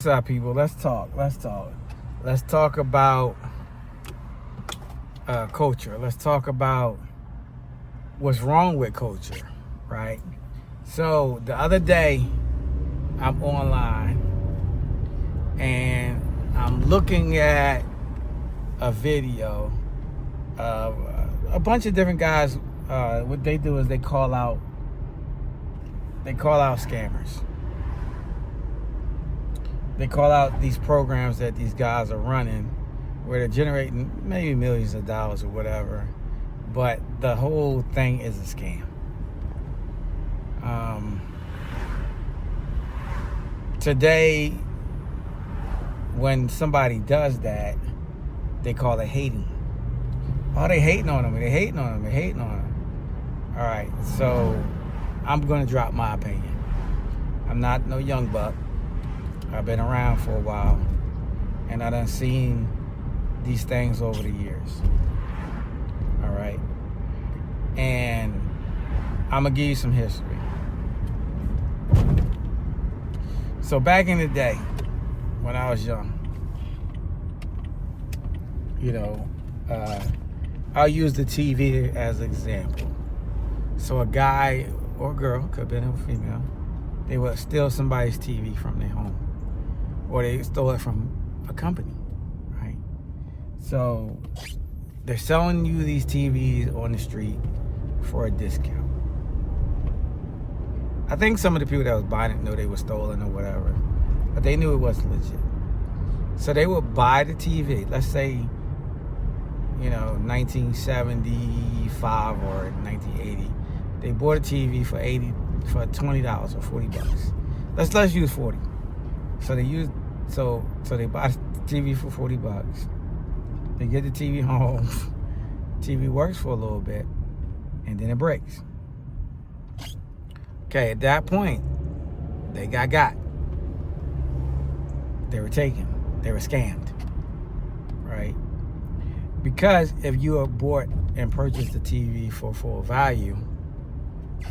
What's up, people? Let's talk. Let's talk about culture. Let's talk about what's wrong with culture, right? So the other day, I'm online and I'm looking at a video of a bunch of different guys. What they do is they call out scammers. They call out these programs that these guys are running where they're generating maybe millions of dollars or whatever, but the whole thing is a scam. Today, when somebody does that, they call it hating. Oh, they hating on them. All right, so I'm going to drop my opinion. I'm not no young buck. I've been around for a while, and I done seen these things over the years. All right, and I'm gonna give you some history. So back in the day, when I was young, I'll use the TV as an example. So a guy or a girl, could have been a female, they would steal somebody's TV from their home, or they stole it from a company, right? So they're selling you these TVs on the street for a discount. I think some of the people that was buying it knew they were stolen or whatever, but they knew it wasn't legit. So they would buy the TV, let's say, 1975 or 1980. They bought a TV for $20 or $40. Let's use 40. So they buy the TV for $40. They get the TV home. TV works for a little bit, and then it breaks. Okay, at that point, they got. They were taken. They were scammed, right? Because if you have bought and purchased the TV for full value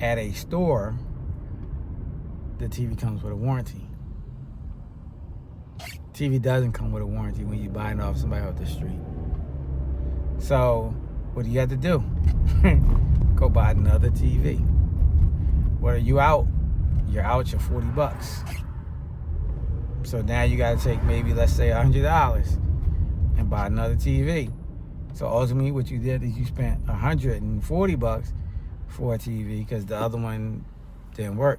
at a store, the TV comes with a warranty. TV doesn't come with a warranty when you buy it off somebody off the street. So what do you have to do? Go buy another TV. What are you out? You're out your $40. So now you got to take maybe, let's say, $100 and buy another TV. So ultimately what you did is you spent $140 for a TV because the other one didn't work.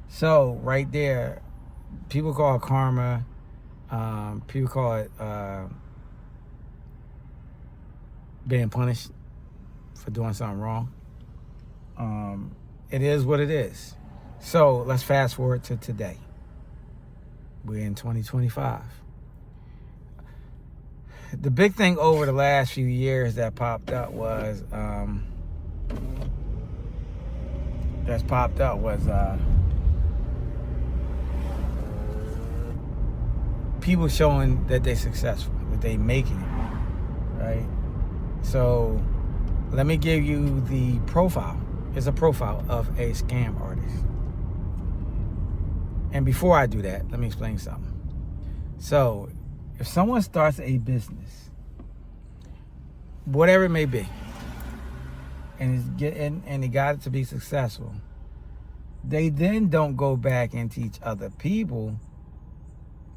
So right there, people call it karma. People call it being punished for doing something wrong. It is what it is. So let's fast forward to today. We're in 2025. The big thing over the last few years that popped up was people showing that they're successful, that they're making it, right? So let me give you the profile. It's a profile of a scam artist. And before I do that, let me explain something. So if someone starts a business, whatever it may be, and they got it to be successful, they then don't go back and teach other people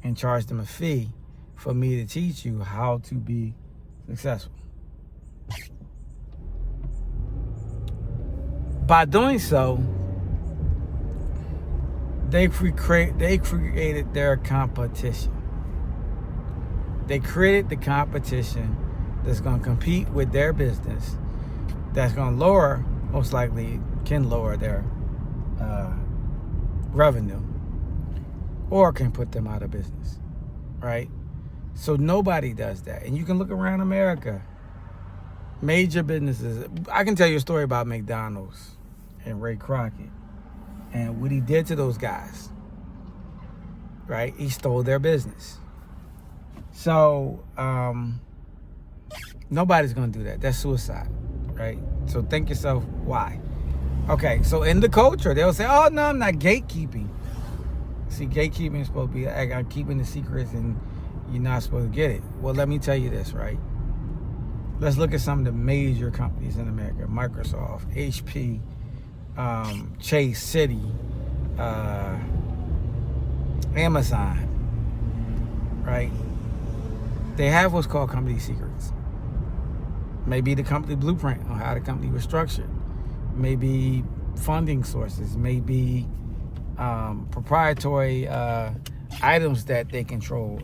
and charge them a fee for me to teach you how to be successful. By doing so, they created their competition. They created the competition that's going to compete with their business, that's going to most likely can lower their revenue, or can put them out of business, right? So nobody does that. And you can look around America, major businesses. I can tell you a story about McDonald's and Ray Crockett and what he did to those guys, right? He stole their business. So nobody's going to do that. That's suicide, right? So think yourself, why? Okay, so in the culture, they'll say, oh, no, I'm not gatekeeping. See, gatekeeping is supposed to be I'm keeping the secrets and you're not supposed to get it. Well, let me tell you this, right? Let's look at some of the major companies in America. Microsoft, HP, Chase, City, Amazon, right? They have what's called company secrets. Maybe the company blueprint on how the company was structured. Maybe funding sources. Maybe proprietary items that they control.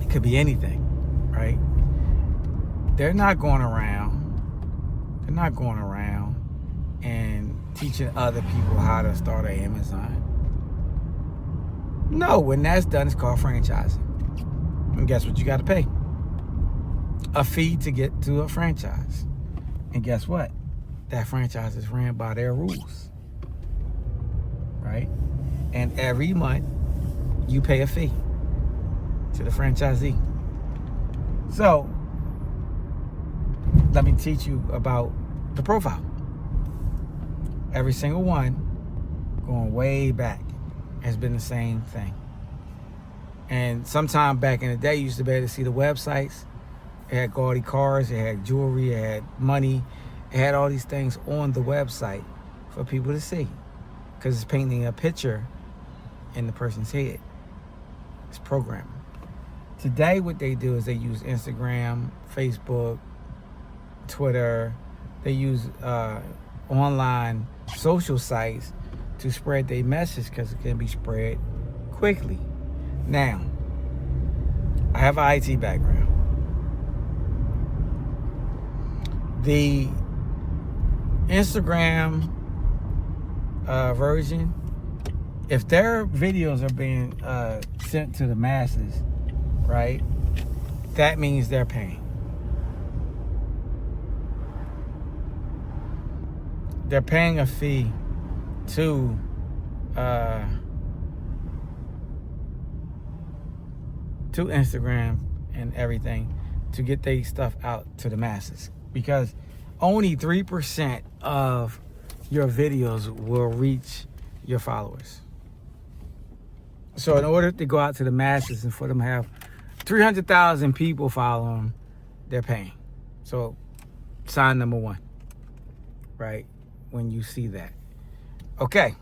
It could be anything, right? They're not going around and teaching other people how to start an Amazon. No, when that's done, it's called franchising. And guess what you got to pay? A fee to get to a franchise. And guess what? That franchise is ran by their rules, right? And every month, you pay a fee to the franchisee. So, let me teach you about the profile. Every single one, going way back, has been the same thing. And sometime back in the day, you used to be able to see the websites. It had gaudy cars, it had jewelry, it had money. It had all these things on the website for people to see, because it's painting a picture in the person's head. It's programming. Today, what they do is they use Instagram, Facebook, Twitter. They use online social sites to spread their message, because it can be spread quickly. Now, I have an IT background. The Instagram version, if their videos are being sent to the masses, right, that means they're paying. They're paying a fee to Instagram and everything to get their stuff out to the masses, because only 3% of your videos will reach your followers. So in order to go out to the masses and for them to have 300,000 people follow them, they're paying. So sign number one, right? When you see that. Okay.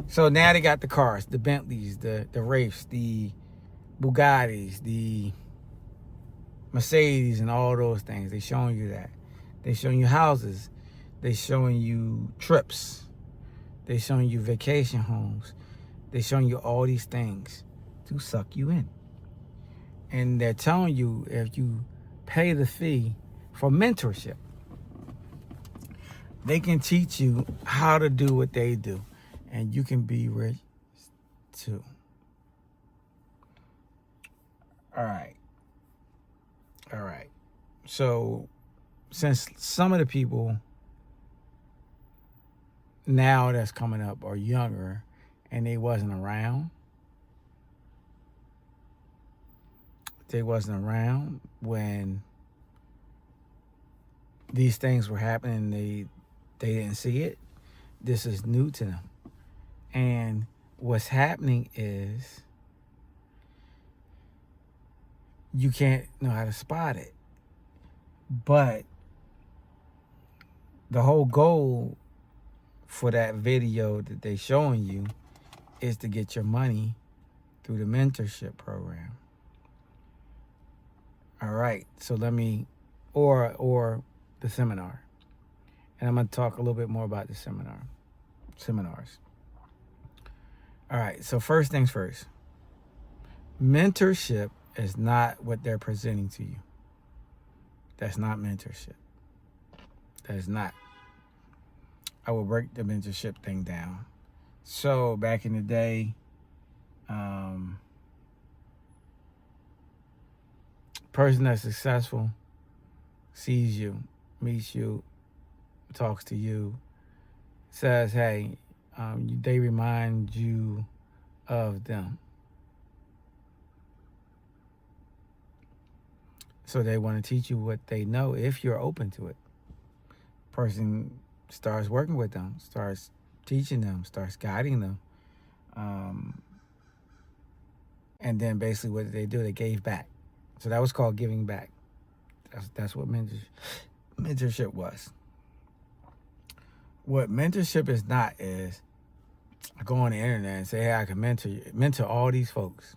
So now they got the cars, the Bentleys, the Wraiths, the Bugattis, the Mercedes, and all those things. They showing you that. They showing you houses. They showing you trips. They showing you vacation homes. They showing you all these things to suck you in. And they're telling you, if you pay the fee for mentorship, they can teach you how to do what they do, and you can be rich too. All right. So, since some of the people now that's coming up are younger and they wasn't around when these things were happening, they didn't see it. This is new to them. And what's happening is you can't know how to spot it. But the whole goal for that video that they showing you is to get your money through the mentorship program. All right, so let me, or the seminar. And I'm going to talk a little bit more about the seminars. All right, so first things first. Mentorship is not what they're presenting to you. That's not mentorship. That is not. I will break the mentorship thing down. So back in the day, person that's successful sees you, meets you, talks to you, says, hey, they remind you of them. So they want to teach you what they know if you're open to it. Person starts working with them, starts teaching them, starts guiding them. And then basically what did they do? They gave back. So that was called giving back. That's what mentorship was. What mentorship is not is I go on the internet and say, hey, I can mentor all these folks,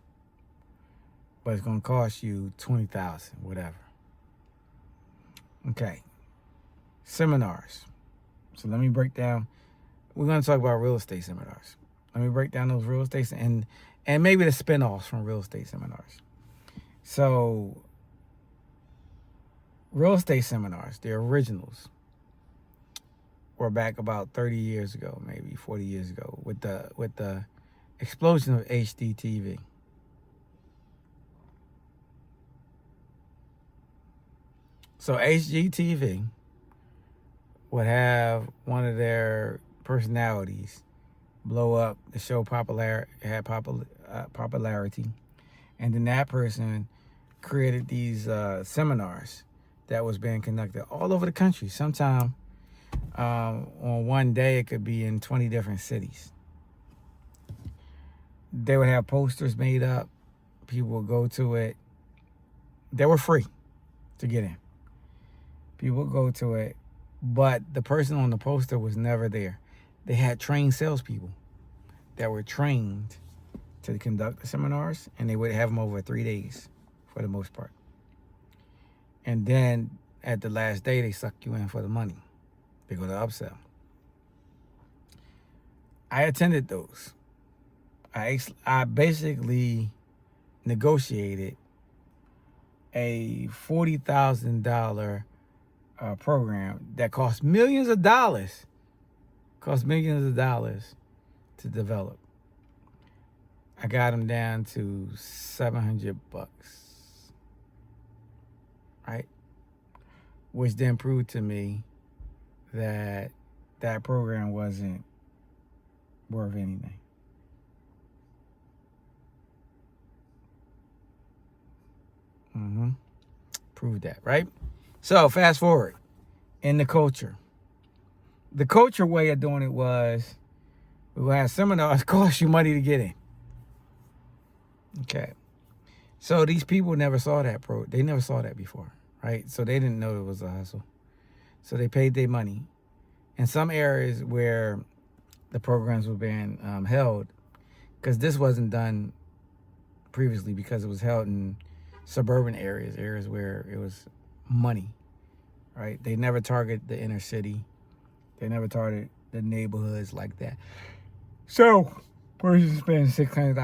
but it's going to cost you $20,000, whatever. Okay. Seminars. So let me break down. We're going to talk about real estate seminars. Let me break down those real estate and maybe the spinoffs from real estate seminars. So real estate seminars, the originals, were back about 30 years ago, maybe 40 years ago, with the explosion of HD TV. So HGTV would have one of their personalities blow up, the show had popularity, and then that person created these seminars that was being conducted all over the country. Sometime on one day, it could be in 20 different cities. They would have posters made up. People would go to it. They were free to get in. People would go to it, but the person on the poster was never there. They had trained salespeople that were trained to conduct the seminars, and they would have them over 3 days for the most part. And then at the last day, they suck you in for the money. They go to upsell. I attended those. I basically negotiated a $40,000 program that cost millions of dollars. To develop. I got them down to $700, right? Which then proved to me that program wasn't worth anything. Proved that, right? So fast forward in the culture. The culture way of doing it was we would have seminars cost you money to get in. Okay. So these people never saw that they never saw that before, right? So they didn't know it was a hustle. So they paid their money. In some areas where the programs were being held, because this wasn't done previously, because it was held in suburban areas where it was money, right? They never target the inner city. They never target the neighborhoods like that. So, person spends $600.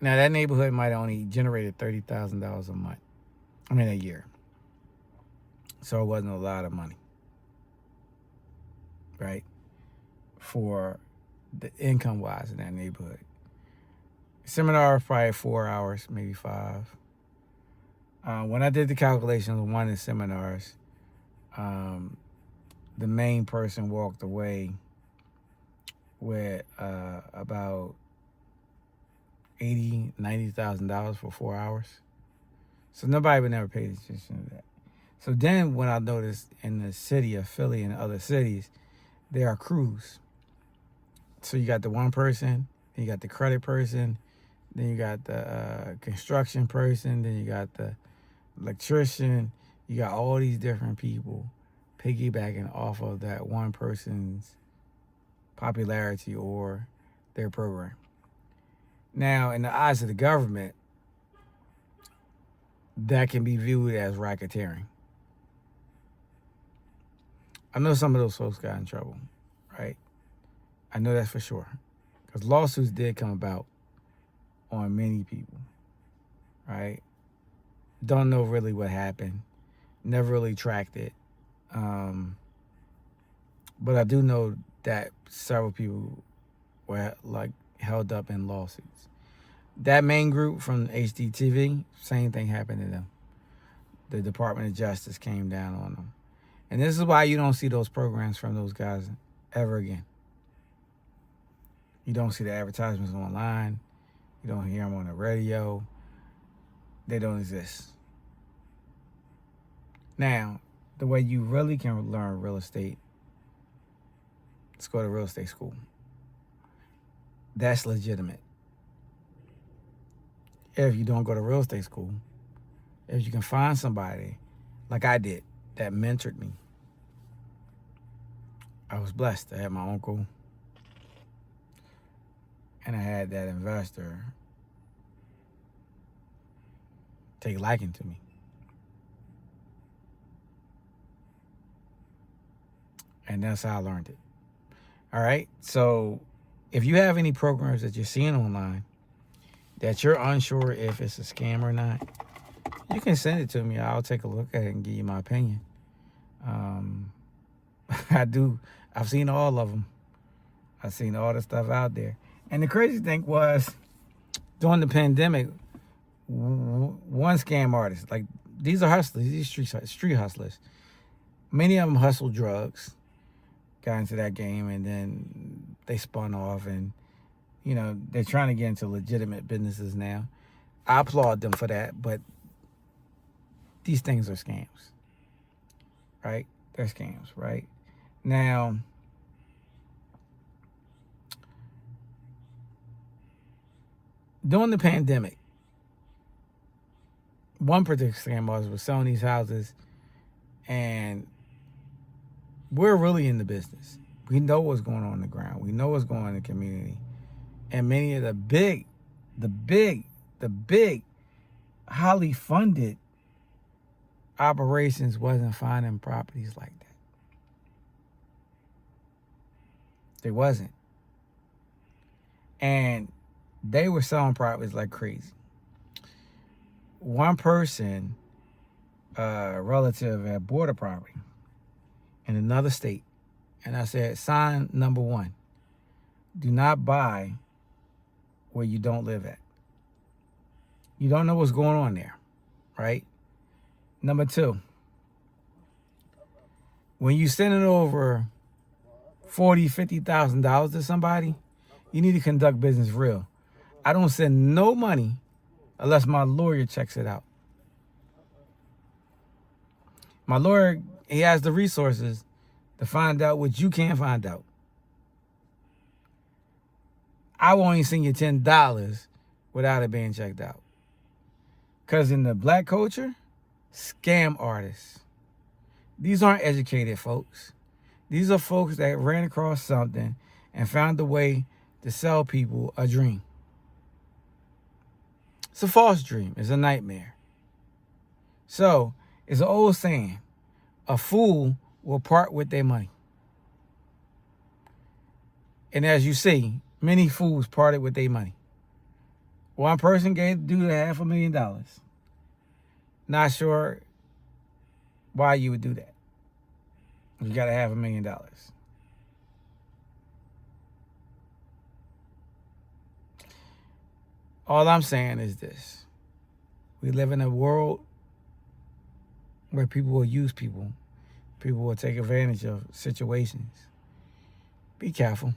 Now, that neighborhood might only generated $30,000 a month. A year. So it wasn't a lot of money, right? For the income-wise in that neighborhood. Seminar was probably 4 hours, maybe 5. When I did the calculations on one of the seminars, the main person walked away with about $80,000, $90,000 for 4 hours. So nobody would never pay attention to that. So then when I noticed in the city of Philly and other cities, there are crews. So you got the one person, then you got the credit person, then you got the construction person, then you got the electrician. You got all these different people piggybacking off of that one person's popularity or their program. Now, in the eyes of the government, that can be viewed as racketeering. I know some of those folks got in trouble, right? I know that's for sure. Because lawsuits did come about on many people, right? Don't know really what happened. Never really tracked it. But I do know that several people were held up in lawsuits. That main group from HDTV, same thing happened to them. The Department of Justice came down on them. And this is why you don't see those programs from those guys ever again. You don't see the advertisements online. You don't hear them on the radio. They don't exist. Now, the way you really can learn real estate Let's go to real estate school. That's legitimate. If you don't go to real estate school, if you can find somebody like I did that mentored me, I was blessed. I had my uncle and I had that investor take liking to me. And that's how I learned it. All right. So if you have any programs that you're seeing online that you're unsure if it's a scam or not, you can send it to me. I'll take a look at it and give you my opinion. I've seen all of them. I've seen all the stuff out there. And the crazy thing was, during the pandemic, one scam artist, like these are hustlers, these street hustlers. Many of them hustled drugs, got into that game, and then they spun off, and they're trying to get into legitimate businesses now. I applaud them for that, but these things are scams, right? They're scams, right? Now, during the pandemic, one particular scam was selling these houses, and we're really in the business. We know what's going on the ground. We know what's going on in the community. And many of the big, highly funded operations wasn't finding properties like that. They wasn't. And they were selling properties like crazy. One person, relative, had bought a property in another state. And I said, sign number 1, do not buy where you don't live at. You don't know what's going on there, right? Number 2, when you send it over $40,000, $50,000 to somebody, you need to conduct business real. I don't send no money unless my lawyer checks it out. My lawyer, he has the resources to find out what you can't find out. I won't even send you $10 without it being checked out. Because in the black culture, scam artists. These aren't educated folks. These are folks that ran across something and found a way to sell people a dream. It's a false dream. It's a nightmare. So, it's an old saying, a fool will part with their money. And as you see, many fools parted with their money. One person gave the dude $500,000. Not sure why you would do that. You got $500,000. All I'm saying is this. We live in a world where people will use people. People will take advantage of situations. Be careful.